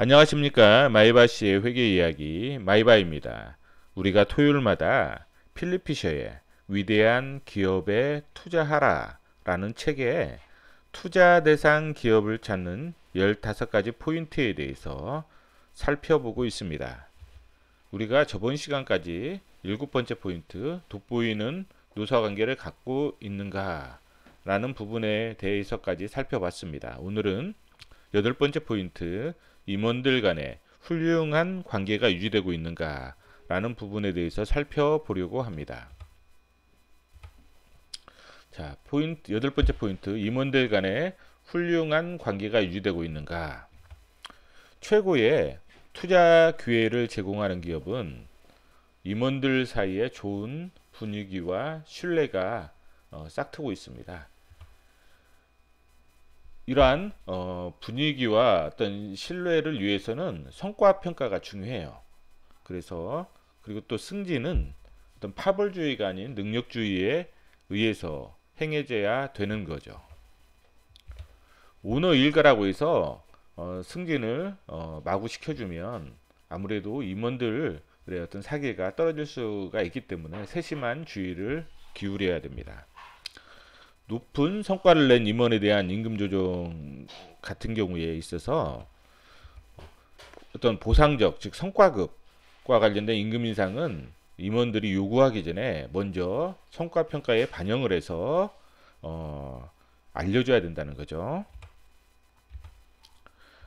안녕하십니까. 마이바씨의 회계 이야기 마이바입니다. 우리가 토요일마다 필립 피셔의 위대한 기업에 투자하라 라는 책에 투자 대상 기업을 찾는 15가지 포인트에 대해서 살펴보고 있습니다. 우리가 저번 시간까지 7번째 포인트, 돋보이는 노사관계를 갖고 있는가 라는 부분에 대해서까지 살펴봤습니다. 오늘은 8번째 포인트, 임원들 간에 훌륭한 관계가 유지되고 있는가 라는 부분에 대해서 살펴보려고 합니다. 자, 포인트, 8번째 포인트, 임원들 간에 훌륭한 관계가 유지되고 있는가. 최고의 투자 기회를 제공하는 기업은 임원들 사이에 좋은 분위기와 신뢰가 싹트고 있습니다. 이러한 분위기와 어떤 신뢰를 위해서는 성과 평가가 중요해요. 그리고 또 승진은 어떤 파벌주의가 아닌 능력주의에 의해서 행해져야 되는 거죠. 오너 일가라고 해서 승진을 마구 시켜주면 아무래도 임원들의 어떤 사기가 떨어질 수가 있기 때문에 세심한 주의를 기울여야 됩니다. 높은 성과를 낸 임원에 대한 임금 조정 같은 경우에 있어서 어떤 보상적, 즉 성과급과 관련된 임금 인상은 임원들이 요구하기 전에 먼저 성과 평가에 반영을 해서 알려줘야 된다는 거죠.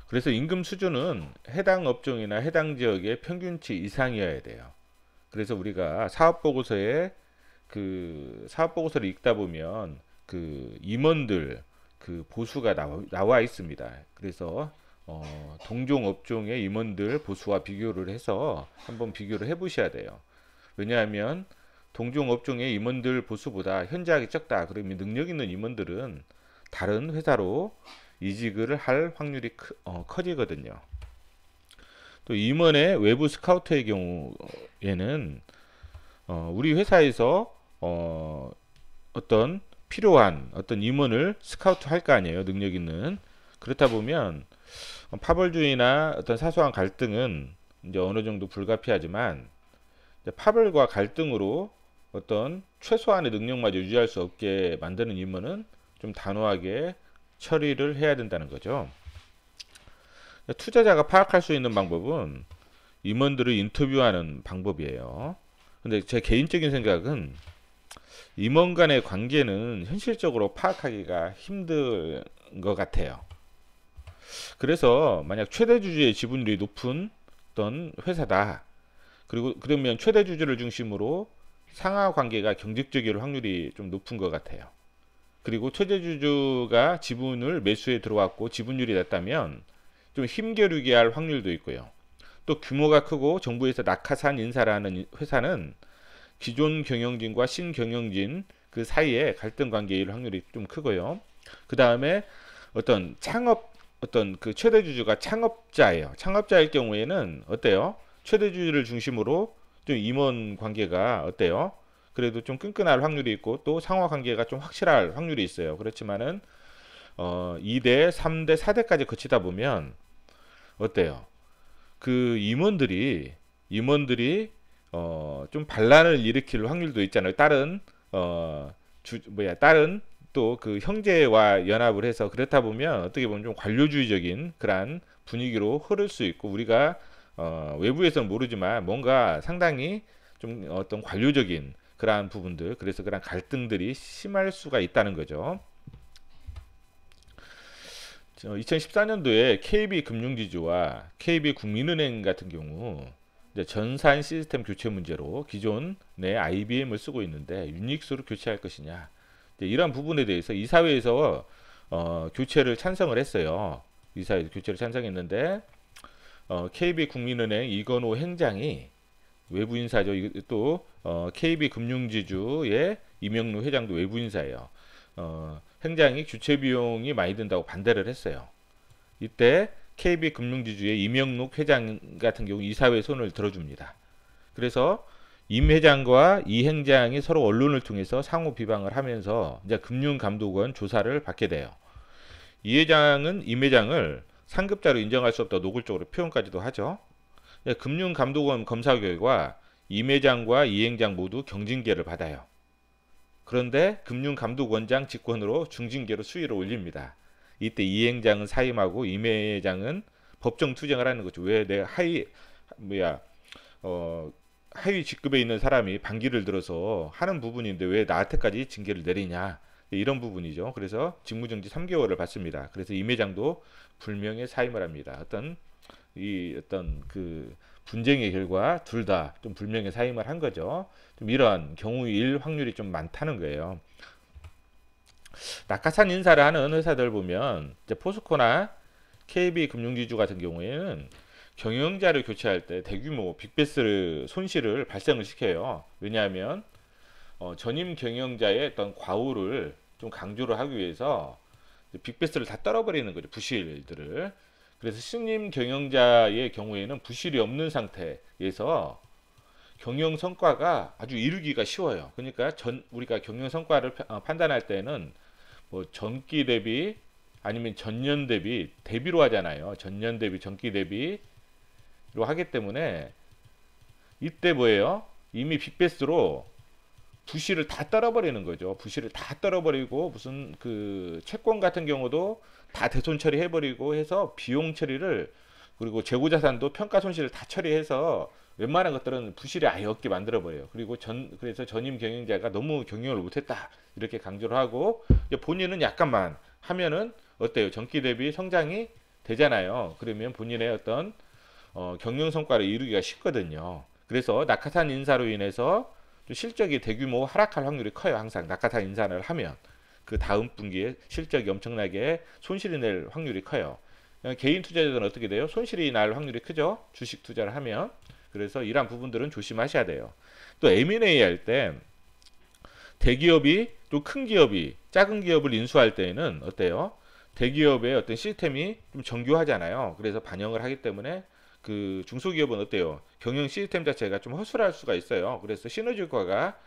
그래서 임금 수준은 해당 업종이나 해당 지역의 평균치 이상이어야 돼요. 그래서 우리가 사업보고서를 읽다 보면 그 임원들 그 보수가 나와 있습니다. 그래서 동종 업종의 임원들 보수와 비교를 해서 한번 비교를 해보셔야 돼요. 왜냐하면 동종 업종의 임원들 보수보다 현저하게 적다. 그러면 능력 있는 임원들은 다른 회사로 이직을 할 확률이 커지거든요. 또 임원의 외부 스카우트의 경우에는 우리 회사에서 어떤 필요한 어떤 임원을 스카우트 할 거 아니에요. 능력 있는. 그렇다 보면 파벌주의나 어떤 사소한 갈등은 이제 어느 정도 불가피하지만 파벌과 갈등으로 어떤 최소한의 능력마저 유지할 수 없게 만드는 임원은 좀 단호하게 처리를 해야 된다는 거죠. 투자자가 파악할 수 있는 방법은 임원들을 인터뷰하는 방법이에요. 근데 제 개인적인 생각은 임원 간의 관계는 현실적으로 파악하기가 힘든 것 같아요. 그래서 만약 최대 주주의 지분율이 높은 어떤 회사다. 그러면 최대 주주를 중심으로 상하 관계가 경직적일 확률이 좀 높은 것 같아요. 그리고 최대 주주가 지분을 매수에 들어왔고 지분율이 낮다면 좀 힘겨루게 할 확률도 있고요. 또 규모가 크고 정부에서 낙하산 인사를 하는 회사는 기존 경영진과 신경영진 그 사이에 갈등 관계일 확률이 좀 크고요. 그 다음에 어떤 그 최대 주주가 창업자예요. 창업자일 경우에는 어때요? 최대 주주를 중심으로 좀 임원 관계가 어때요? 그래도 좀 끈끈할 확률이 있고 또 상하 관계가 좀 확실할 확률이 있어요. 그렇지만은 2대, 3대, 4대까지 거치다 보면 어때요? 그 임원들이 좀 반란을 일으킬 확률도 있잖아요. 다른 또 그 형제와 연합을 해서 그렇다 보면 어떻게 보면 좀 관료주의적인 그런 분위기로 흐를 수 있고 우리가 외부에서는 모르지만 뭔가 상당히 좀 어떤 관료적인 그러한 부분들 그래서 그런 갈등들이 심할 수가 있다는 거죠. 2014년도에 KB금융지주와 KB국민은행 같은 경우 이제 전산 시스템 교체 문제로 기존 내 IBM을 쓰고 있는데 유닉스로 교체할 것이냐 이런 부분에 대해서 이사회에서 교체를 찬성을 했어요. 이사회에서 교체를 찬성했는데 KB국민은행 이건호 행장이 외부 인사죠. 또 KB금융지주의 이명루 회장도 외부 인사예요. 행장이 교체 비용이 많이 든다고 반대를 했어요. 이때 KB금융지주의 이명록 회장 같은 경우 이사회 손을 들어줍니다. 그래서 임 회장과 이 행장이 서로 언론을 통해서 상호 비방을 하면서 이제 금융감독원 조사를 받게 돼요. 이 회장은 임 회장을 상급자로 인정할 수 없다 노골적으로 표현까지도 하죠. 예, 금융감독원 검사 결과 임회장과 이행장 모두 경징계를 받아요. 그런데 금융감독원장 직권으로 중징계로 수위를 올립니다. 이때 이행장은 사임하고 임회장은 법정 투쟁을 하는 거죠. 왜 내 하위 뭐야 하위 직급에 있는 사람이 반기를 들어서 하는 부분인데 왜 나한테까지 징계를 내리냐, 이런 부분이죠. 그래서 직무정지 3개월을 받습니다. 그래서 임회장도 불명예 사임을 합니다. 어떤 그 분쟁의 결과 둘 다 좀 불명예 사임을 한 거죠. 좀 이런 경우일 확률이 좀 많다는 거예요. 낙하산 인사를 하는 회사들 보면 이제 포스코나 KB금융지주 같은 경우에는 경영자를 교체할 때 대규모 빅베스 손실을 발생을 시켜요. 왜냐하면 전임 경영자의 어떤 과오를 좀 강조를 하기 위해서 빅베스를 다 떨어버리는 거죠. 부실들을. 그래서 신임 경영자의 경우에는 부실이 없는 상태에서 경영 성과가 아주 이루기가 쉬워요. 그러니까 우리가 경영 성과를 판단할 때는 뭐 전기 대비 아니면 전년 대비 대비로 하잖아요. 전년 대비 전기 대비로 하기 때문에 이때 뭐예요? 이미 빅베스로 부실을 다 떨어버리는 거죠. 부실을 다 떨어버리고 무슨 그 채권 같은 경우도 다 대손 처리해버리고 해서 비용 처리를, 그리고 재고자산도 평가 손실을 다 처리해서 웬만한 것들은 부실이 아예 없게 만들어버려요. 그리고 그래서 전임 경영자가 너무 경영을 못했다 이렇게 강조를 하고 본인은 약간만 하면은 어때요? 전기 대비 성장이 되잖아요. 그러면 본인의 어떤 경영 성과를 이루기가 쉽거든요. 그래서 낙하산 인사로 인해서 좀 실적이 대규모 하락할 확률이 커요. 항상 낙하산 인사를 하면 그 다음 분기에 실적이 엄청나게 손실이 낼 확률이 커요. 개인 투자자들은 어떻게 돼요? 손실이 날 확률이 크죠. 주식 투자를 하면. 그래서 이러한 부분들은 조심하셔야 돼요. 또 M&A 할 때 대기업이 또 큰 기업이 작은 기업을 인수할 때에는 어때요? 대기업의 어떤 시스템이 좀 정교하잖아요. 그래서 반영을 하기 때문에 그 중소기업은 어때요? 경영 시스템 자체가 좀 허술할 수가 있어요. 그래서 시너지 효과가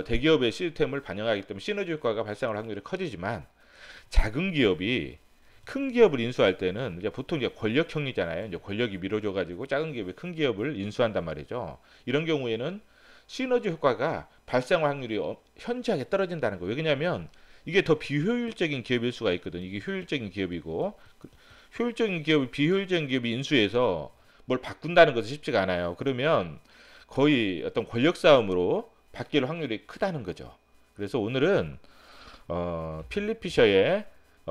대기업의 시스템을 반영하기 때문에 시너지 효과가 발생할 확률이 커지지만, 작은 기업이 큰 기업을 인수할 때는 이제 보통 이제 권력형이잖아요. 이제 권력이 밀어줘 가지고 작은 기업이 큰 기업을 인수한단 말이죠. 이런 경우에는 시너지 효과가 발생할 확률이 현저하게 떨어진다는 거예요. 왜냐하면 이게 더 비효율적인 기업일 수가 있거든. 이게 효율적인 기업이고, 효율적인 기업이 비효율적인 기업이 인수해서 뭘 바꾼다는 것은 쉽지가 않아요. 그러면 거의 어떤 권력 싸움으로 바뀔 확률이 크다는 거죠. 그래서 오늘은 필립 피셔의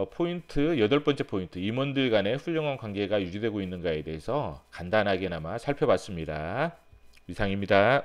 포인트 8번째 포인트, 임원들 간의 훌륭한 관계가 유지되고 있는가에 대해서 간단하게나마 살펴봤습니다. 이상입니다.